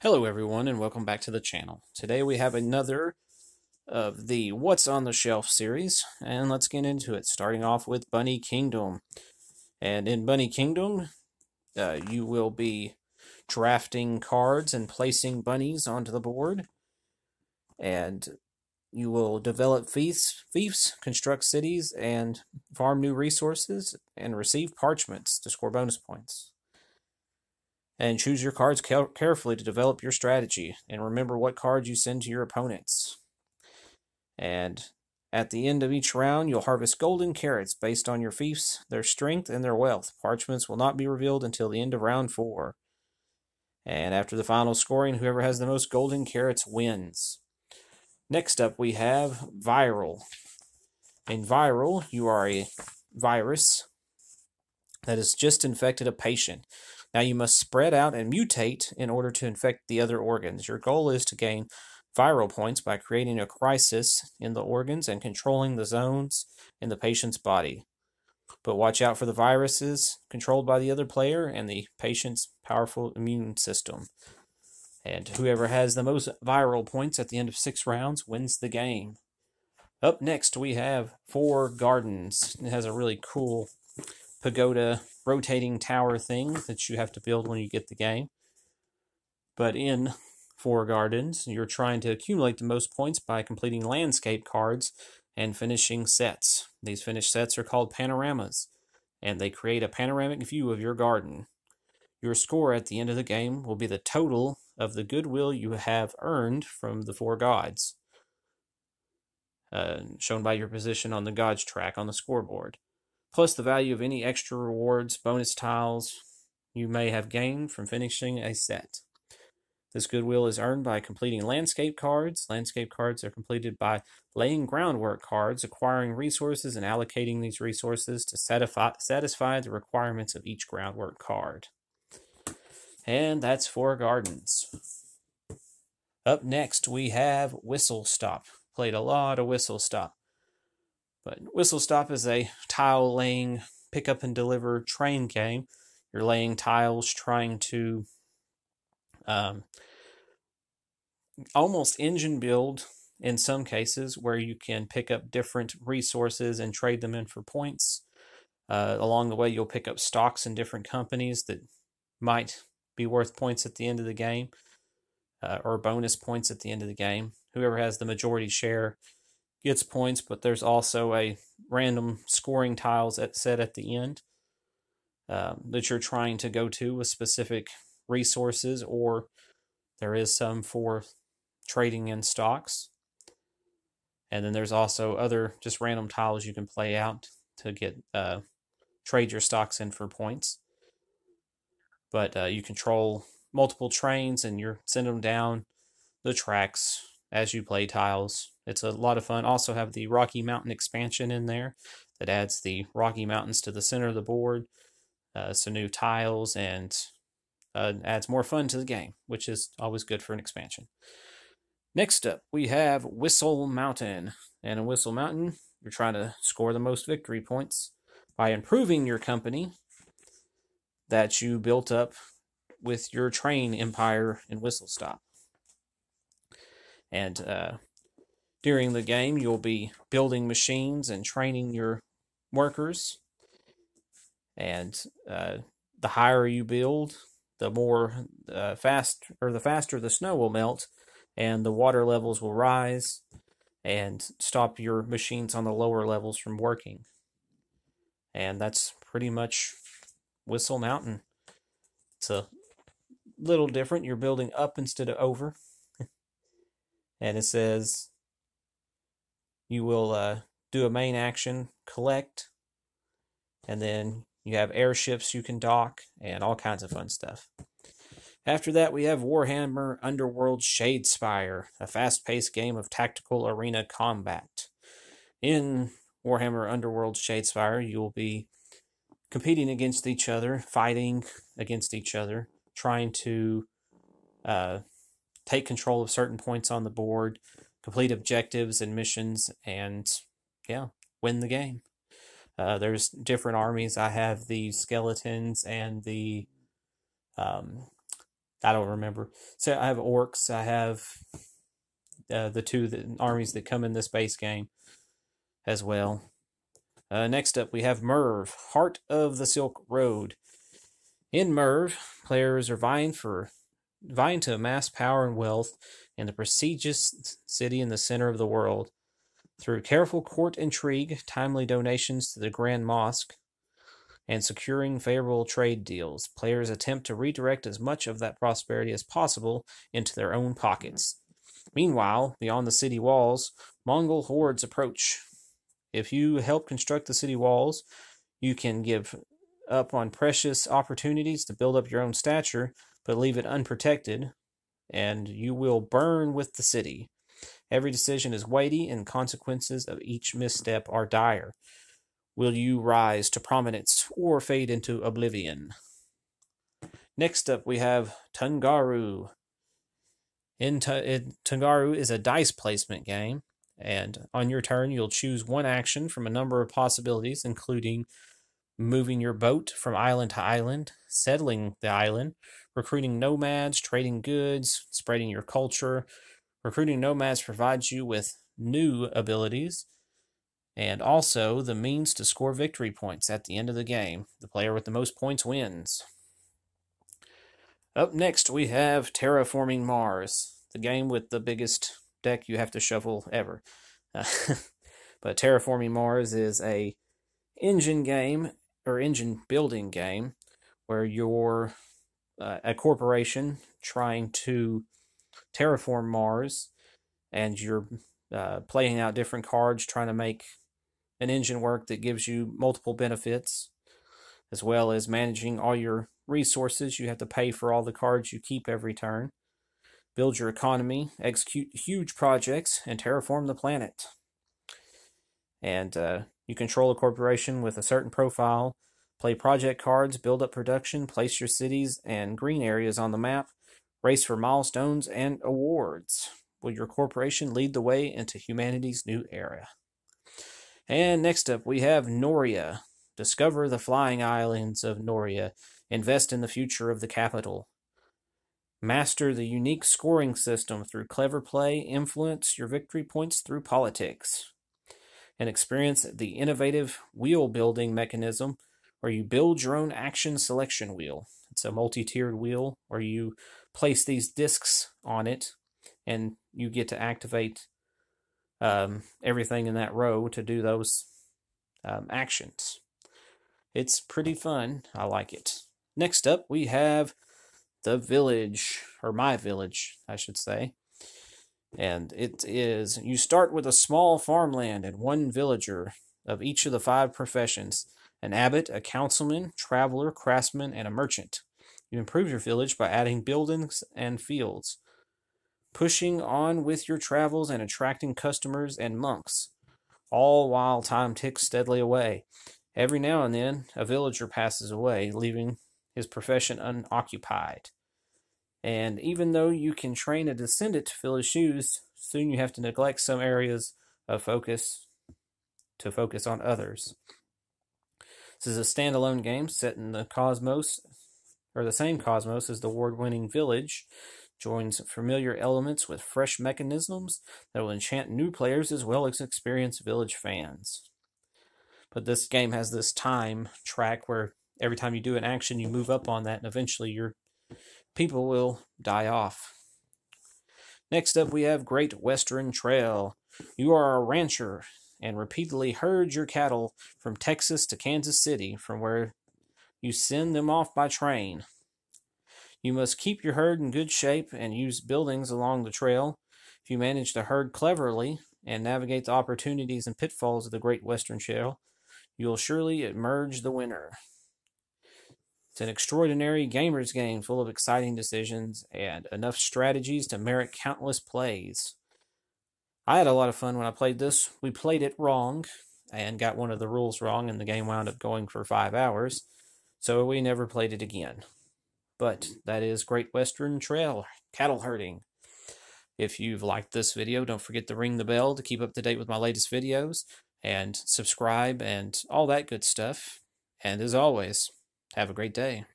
Hello everyone and welcome back to the channel. Today we have another of the What's on the Shelf series, and let's get into it, starting off with Bunny Kingdom. And in Bunny Kingdom, you will be drafting cards and placing bunnies onto the board, and you will develop fiefs, construct cities, and farm new resources, and receive parchments to score bonus points. And choose your cards carefully to develop your strategy, and remember what cards you send to your opponents. And at the end of each round, you'll harvest golden carrots based on your fiefs, their strength, and their wealth. Parchments will not be revealed until the end of round 4. And after the final scoring, whoever has the most golden carrots wins. Next up, we have Viral. In Viral, you are a virus that has just infected a patient. Now you must spread out and mutate in order to infect the other organs. Your goal is to gain viral points by creating a crisis in the organs and controlling the zones in the patient's body. But watch out for the viruses controlled by the other player and the patient's powerful immune system. And whoever has the most viral points at the end of 6 rounds wins the game. Up next we have Four Gardens. It has a really cool pagoda rotating tower thing that you have to build when you get the game. But in Four Gardens, you're trying to accumulate the most points by completing landscape cards and finishing sets. These finished sets are called panoramas, and they create a panoramic view of your garden. Your score at the end of the game will be the total of the goodwill you have earned from the 4 gods, shown by your position on the gods track on the scoreboard, plus the value of any extra rewards, bonus tiles you may have gained from finishing a set. This goodwill is earned by completing landscape cards. Landscape cards are completed by laying groundwork cards, acquiring resources, and allocating these resources to satisfy the requirements of each groundwork card. And that's Four Gardens. Up next, we have Whistle Stop. Played a lot of Whistle Stop. But Whistle Stop is a tile-laying, pick-up-and-deliver train game. You're laying tiles, trying to almost engine build in some cases, where you can pick up different resources and trade them in for points. Along the way, you'll pick up stocks in different companies that might be worth points at the end of the game, or bonus points at the end of the game. Whoever has the majority share gets points, but there's also a random scoring tiles set at the end that you're trying to go to with specific resources, or there is some for trading in stocks. And then there's also other just random tiles you can play out to get trade your stocks in for points. But you control multiple trains and you're send them down the tracks as you play tiles. It's a lot of fun. Also have the Rocky Mountain expansion in there that adds the Rocky Mountains to the center of the board, some new tiles, and adds more fun to the game, which is always good for an expansion. Next up, we have Whistle Mountain. And in Whistle Mountain, you're trying to score the most victory points by improving your company that you built up with your train empire in Whistle Stop. And during the game, you'll be building machines and training your workers. And the higher you build, the more the faster the snow will melt, and the water levels will rise and stop your machines on the lower levels from working. And that's pretty much Whistle Mountain. It's a little different. You're building up instead of over. And it says you will do a main action, collect, and then you have airships you can dock, and all kinds of fun stuff. After that, we have Warhammer Underworld Shadespire, a fast-paced game of tactical arena combat. In Warhammer Underworld Shadespire, you will be competing against each other, fighting against each other, trying to take control of certain points on the board, complete objectives and missions, and yeah, win the game. There's different armies. I have the skeletons and the I don't remember. So I have orcs. I have the two armies that come in this base game as well. Next up, we have Merv, Heart of the Silk Road. In Merv, players are vying to amass power and wealth in the prestigious city in the center of the world. Through careful court intrigue, timely donations to the Grand Mosque, and securing favorable trade deals, players attempt to redirect as much of that prosperity as possible into their own pockets. Meanwhile, beyond the city walls, Mongol hordes approach. If you help construct the city walls, you can give up on precious opportunities to build up your own stature, but leave it unprotected, and you will burn with the city. Every decision is weighty, and consequences of each misstep are dire. Will you rise to prominence or fade into oblivion? Next up, we have Tungaru. Tungaru is a dice placement game, and on your turn, you'll choose one action from a number of possibilities, including moving your boat from island to island, settling the island, recruiting nomads, trading goods, spreading your culture. Recruiting nomads provides you with new abilities, and also the means to score victory points at the end of the game. The player with the most points wins. Up next, we have Terraforming Mars, the game with the biggest deck you have to shuffle ever. But Terraforming Mars is a engine game, or engine building game, where you're a corporation trying to terraform Mars, and you're playing out different cards, trying to make an engine work that gives you multiple benefits, as well as managing all your resources. You have to pay for all the cards you keep every turn, build your economy, execute huge projects, and terraform the planet. And you control a corporation with a certain profile, play project cards, build up production, place your cities and green areas on the map, race for milestones and awards. Will your corporation lead the way into humanity's new era? And next up, we have Noria. Discover the flying islands of Noria. Invest in the future of the capital. Master the unique scoring system through clever play. Influence your victory points through politics. And experience the innovative wheel building mechanism where you build your own action selection wheel. It's a multi-tiered wheel where you place these discs on it, and you get to activate everything in that row to do those actions. It's pretty fun. I like it. Next up, we have The Village, or My Village, I should say. And it is, you start with a small farmland and one villager of each of the 5 professions: an abbot, a councilman, traveler, craftsman, and a merchant. You improve your village by adding buildings and fields, pushing on with your travels and attracting customers and monks, all while time ticks steadily away. Every now and then, a villager passes away, leaving his profession unoccupied. And even though you can train a descendant to fill his shoes, soon you have to neglect some areas of focus to focus on others. This is a standalone game set in the cosmos, or the same cosmos as the award-winning Village. Joins familiar elements with fresh mechanisms that will enchant new players as well as experienced Village fans. But this game has this time track where every time you do an action, you move up on that, and eventually your people will die off. Next up, we have Great Western Trail. You are a rancher and repeatedly herd your cattle from Texas to Kansas City, from where you send them off by train. You must keep your herd in good shape and use buildings along the trail. If you manage to herd cleverly and navigate the opportunities and pitfalls of the Great Western Trail, you will surely emerge the winner. It's an extraordinary gamer's game full of exciting decisions and enough strategies to merit countless plays. I had a lot of fun when I played this. We played it wrong and got one of the rules wrong, and the game wound up going for 5 hours, so we never played it again. But that is Great Western Trail cattle herding. If you've liked this video, don't forget to ring the bell to keep up to date with my latest videos, and subscribe and all that good stuff. And as always, have a great day.